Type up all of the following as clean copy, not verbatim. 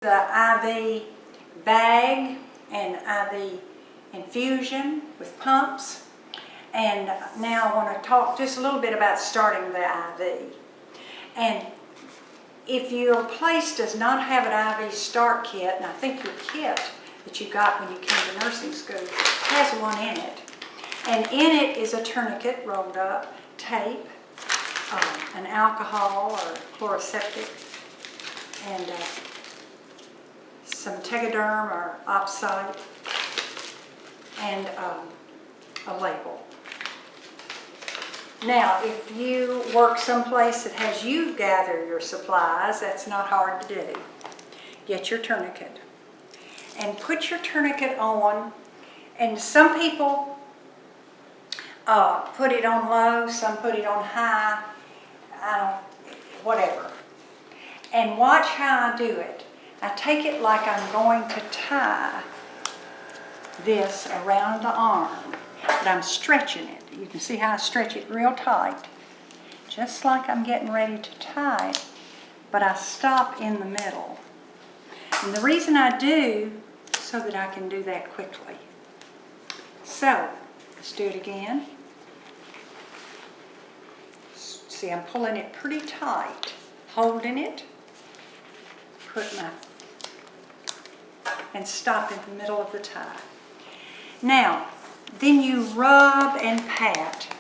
The IV bag and IV infusion with pumps. And now I want to talk just a little bit about starting the IV. And if your place does not have an IV start kit, and I think your kit that you got when you came to nursing school has one in it. And in it is a tourniquet rolled up, tape, an alcohol or chloroseptic, and some Tegaderm or Opsite, and a label. Now, if you work someplace that has you gather your supplies, that's not hard to do. Get your tourniquet and put your tourniquet on. And some people put it on low, some put it on high, whatever. And watch how I do it. I take it like I'm going to tie this around the arm, but I'm stretching it. You can see how I stretch it real tight, just like I'm getting ready to tie it, but I stop in the middle. And the reason I do, so that I can do that quickly. So, let's do it again. See, I'm pulling it pretty tight, holding it, and stop in the middle of the tie. Now, then you rub and pat.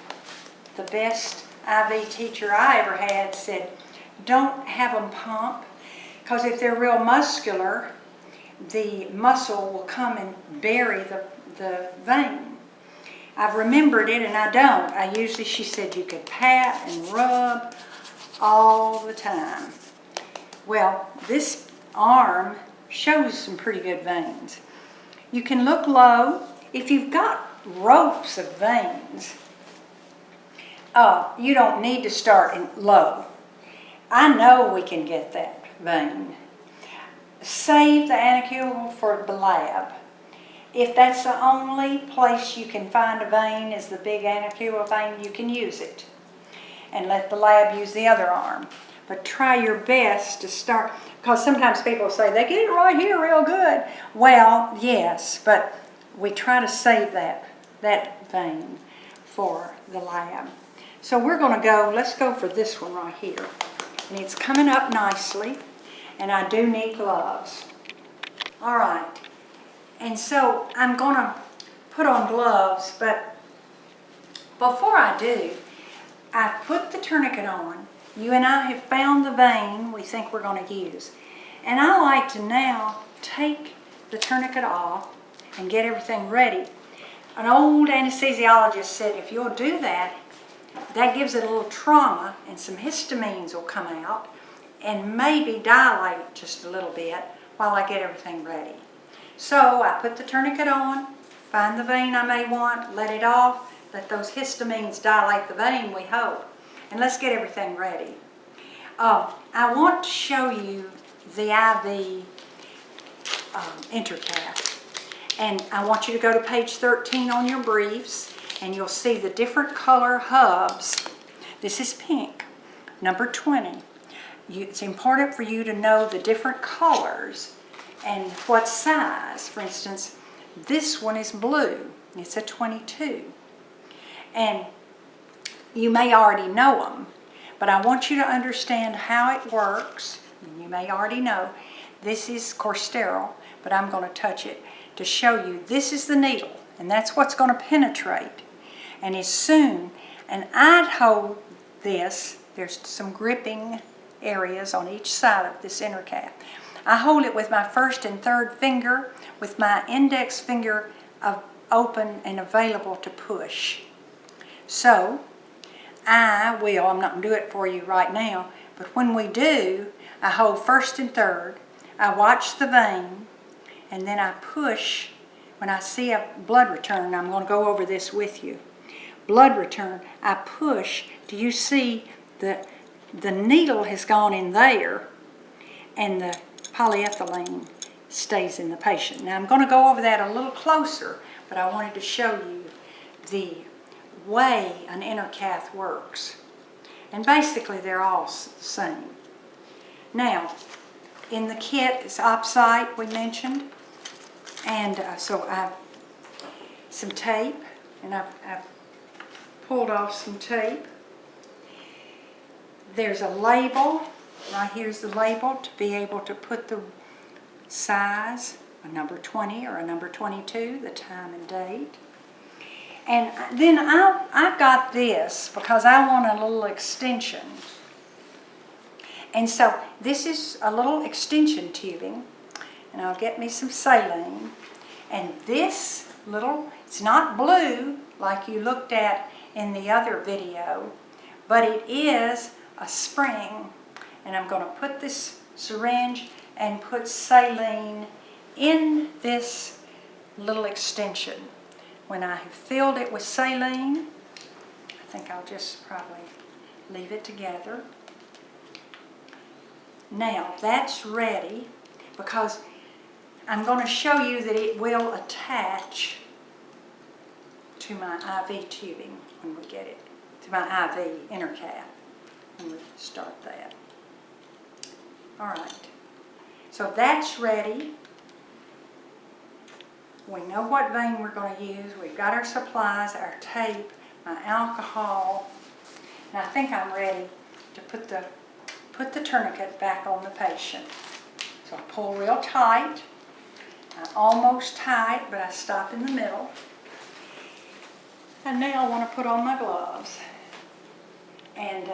The best IV teacher I ever had said, don't have them pump, because if they're real muscular, the muscle will come and bury the vein. I've remembered it and I don't. She said you could pat and rub all the time. Well, this arm shows some pretty good veins. You can look low. If you've got ropes of veins, you don't need to start low. I know we can get that vein. Save the anicule for the lab. If that's the only place you can find a vein is the big anicule vein, you can use it. And let the lab use the other arm. But try your best to start, because sometimes people say, they get it right here real good. Well, yes, but we try to save that vein for the lab. So we're going to go, let's go for this one right here. And it's coming up nicely, and I do need gloves. All right, and so I'm going to put on gloves, but before I do, I put the tourniquet on. You and I have found the vein we think we're going to use. And I like to now take the tourniquet off and get everything ready. An old anesthesiologist said if you'll do that, that gives it a little trauma and some histamines will come out and maybe dilate just a little bit while I get everything ready. So I put the tourniquet on, find the vein I may want, let it off, let those histamines dilate the vein, we hope. And let's get everything ready. I want to show you the IV intercath. And I want you to go to page 13 on your briefs, and you'll see the different color hubs. This is pink, number 20. It's important for you to know the different colors and what size. For instance, this one is blue. It's a 22. And you may already know them, but I want you to understand how it works. You may already know. This is, of course, sterile, but I'm going to touch it to show you. This is the needle, and that's what's going to penetrate. And as soon, and I'd hold this, there's some gripping areas on each side of this intercath. I hold it with my first and third finger, with my index finger open and available to push. So, I'm not going to do it for you right now, but when we do, I hold first and third, I watch the vein, and then I push. When I see a blood return, I'm going to go over this with you. Blood return, I push. Do you see the needle has gone in there, and the polyethylene stays in the patient. Now I'm going to go over that a little closer, but I wanted to show you the way an intercath works. And basically they're all the same. Now, in the kit is opsite, we mentioned. And so I have some tape, and I've pulled off some tape. There's a label. Right here's the label to be able to put the size, a number 20 or a number 22, the time and date. And then I got this because I want a little extension. And so this is a little extension tubing, and I'll get me some saline. And this little, it's not blue like you looked at in the other video, but it is a spring. And I'm going to put this syringe and put saline in this little extension. When I have filled it with saline, I think I'll just probably leave it together. Now that's ready because I'm going to show you that it will attach to my IV tubing when we get it, to my IV inner cath when we start that. All right, so that's ready. We know what vein we're going to use. We've got our supplies, our tape, my alcohol, and I think I'm ready to put the tourniquet back on the patient. So I pull real tight. I'm almost tight, but I stop in the middle. And now I want to put on my gloves. And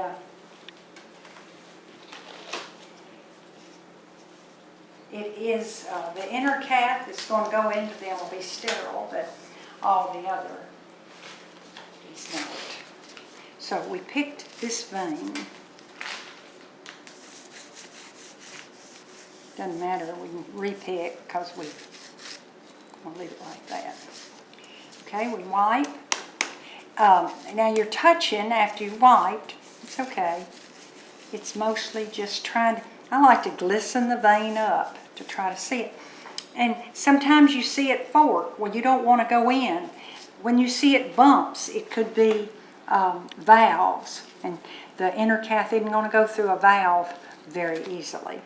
it is the inner cath that's going to go into them will be sterile, but all the other is not. So we picked this vein. Doesn't matter, we can repick because we'll leave it like that. Okay, we wipe. Now you're touching after you wiped. It's okay. It's mostly just trying to, I like to glisten the vein up to try to see it. And sometimes you see it fork. Well, you don't want to go in. When you see it bumps, it could be valves. And the inner cath isn't going to go through a valve very easily.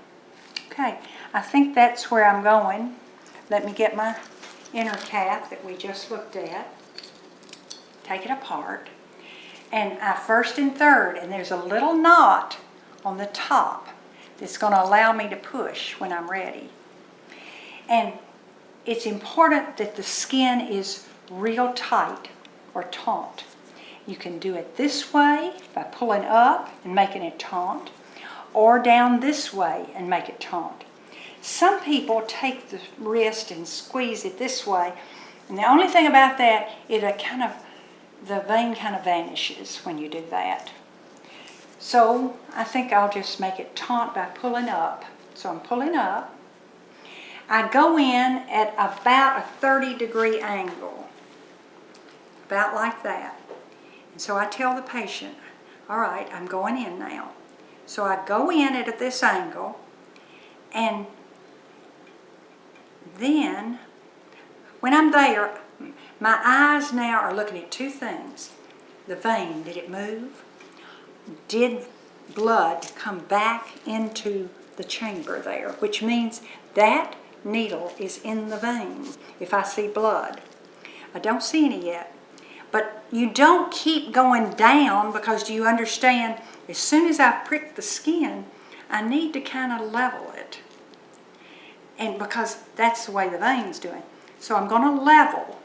Okay, I think that's where I'm going. Let me get my inner cath that we just looked at. Take it apart. And I first and third, and there's a little knot on the top that's going to allow me to push when I'm ready. And it's important that the skin is real tight or taut. You can do it this way by pulling up and making it taut, or down this way and make it taut. Some people take the wrist and squeeze it this way, and the only thing about that, the vein kind of vanishes when you do that. So I think I'll just make it taut by pulling up. So I'm pulling up. I go in at about a 30-degree angle, about like that. And so I tell the patient, all right, I'm going in now. So I go in at this angle, and then when I'm there, my eyes now are looking at two things. The vein, did it move? Did blood come back into the chamber there? Which means that needle is in the vein if I see blood. I don't see any yet. But you don't keep going down because, do you understand, as soon as I prick the skin, I need to kind of level it. And because that's the way the vein's doing. So I'm going to level.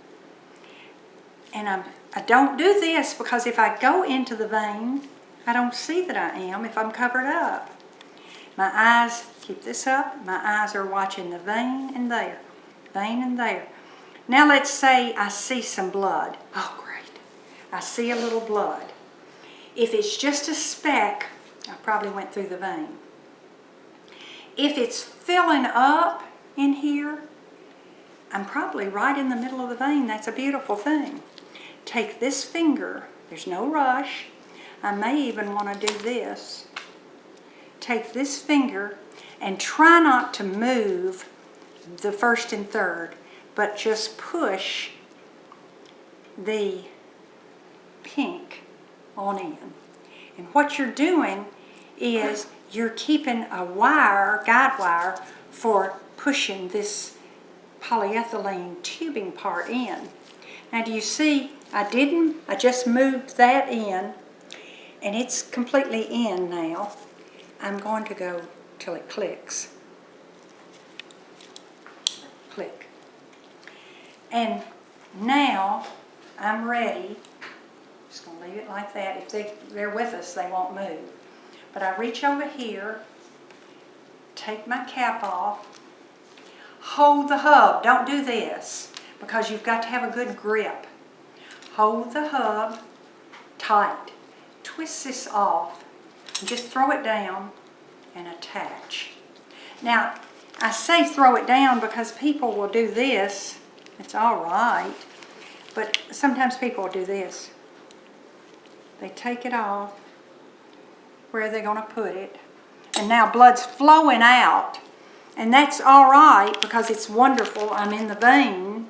And I don't do this because if I go into the vein, I don't see that I am if I'm covered up. My eyes, keep this up, my eyes are watching the vein and there, vein and there. Now let's say I see some blood. Oh, great. I see a little blood. If it's just a speck, I probably went through the vein. If it's filling up in here, I'm probably right in the middle of the vein. That's a beautiful thing. Take this finger. There's no rush. I may even want to do this. Take this finger and try not to move the first and third, but just push the pink on in. And what you're doing is you're keeping a wire, guide wire, for pushing this polyethylene tubing part in. Now do you see, I just moved that in, and it's completely in now. I'm going to go till it clicks. Click. And now I'm ready. Just going to leave it like that. If they're with us, they won't move. But I reach over here, take my cap off, hold the hub. Don't do this because you've got to have a good grip. Hold the hub tight. Twist this off and just throw it down and attach. Now, I say throw it down because people will do this. It's all right, but sometimes people will do this. They take it off. Where are they going to put it? And now blood's flowing out, and that's all right because it's wonderful. I'm in the vein,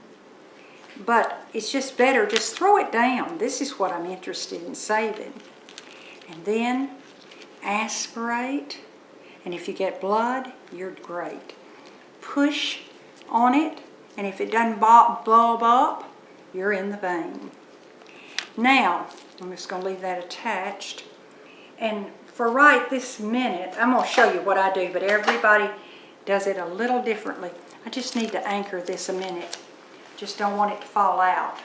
but it's just better. Just throw it down. This is what I'm interested in saving. And then aspirate, and if you get blood, you're great. Push on it, and if it doesn't bulb up, you're in the vein. Now, I'm just going to leave that attached. And for right this minute, I'm going to show you what I do, but everybody does it a little differently. I just need to anchor this a minute. Just don't want it to fall out.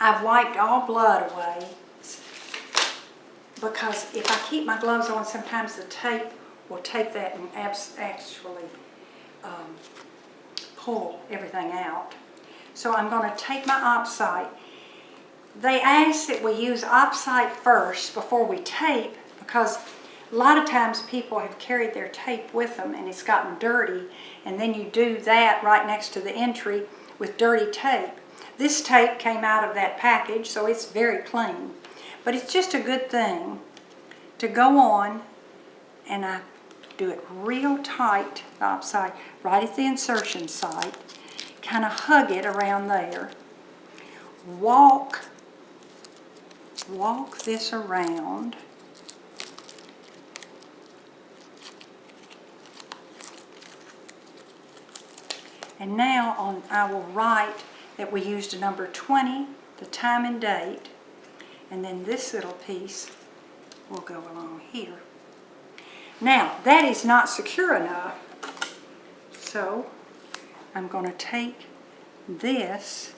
I've wiped all blood away because if I keep my gloves on, sometimes the tape will take that and actually pull everything out. So I'm going to take my opsite. They ask that we use opsite first before we tape because a lot of times people have carried their tape with them and it's gotten dirty, and then you do that right next to the entry with dirty tape. This tape came out of that package, so it's very clean. But it's just a good thing to go on, and I do it real tight, the opsite, right at the insertion site, kind of hug it around there. Walk this around. And now I will write that we used a number 20, the time and date, and then this little piece will go along here. Now, that is not secure enough, so I'm going to take this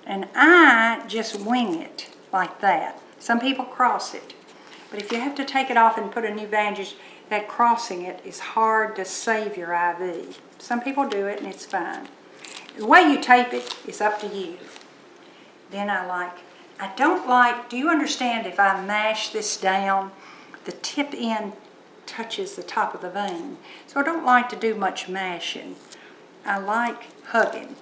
and I just wing it like that. Some people cross it, but if you have to take it off and put a new bandage, that crossing it is hard to save your IV. Some people do it and it's fine. The way you tape it is up to you. Then I don't like, do you understand if I mash this down, the tip end touches the top of the vein. So I don't like to do much mashing. I like hugging.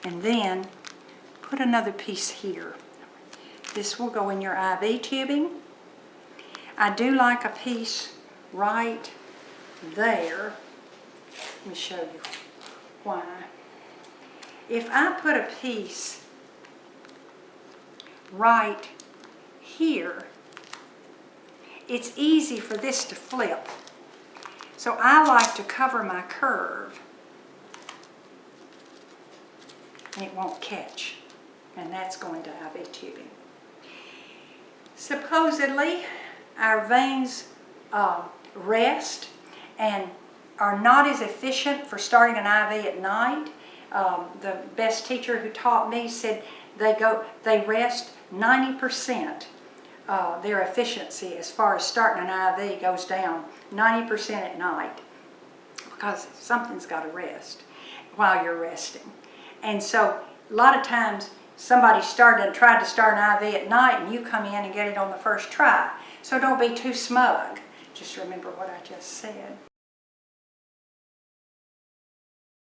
And then put another piece here. This will go in your IV tubing. I do like a piece right there. Let me show you why. If I put a piece right here, it's easy for this to flip. So I like to cover my curve and it won't catch. And that's going to IV tubing. Supposedly, our veins rest and are not as efficient for starting an IV at night. The best teacher who taught me said they rest 90%. Their efficiency as far as starting an IV goes down 90% at night because something's got to rest while you're resting. And so a lot of times somebody tried to start an IV at night and you come in and get it on the first try. So don't be too smug. Just remember what I just said.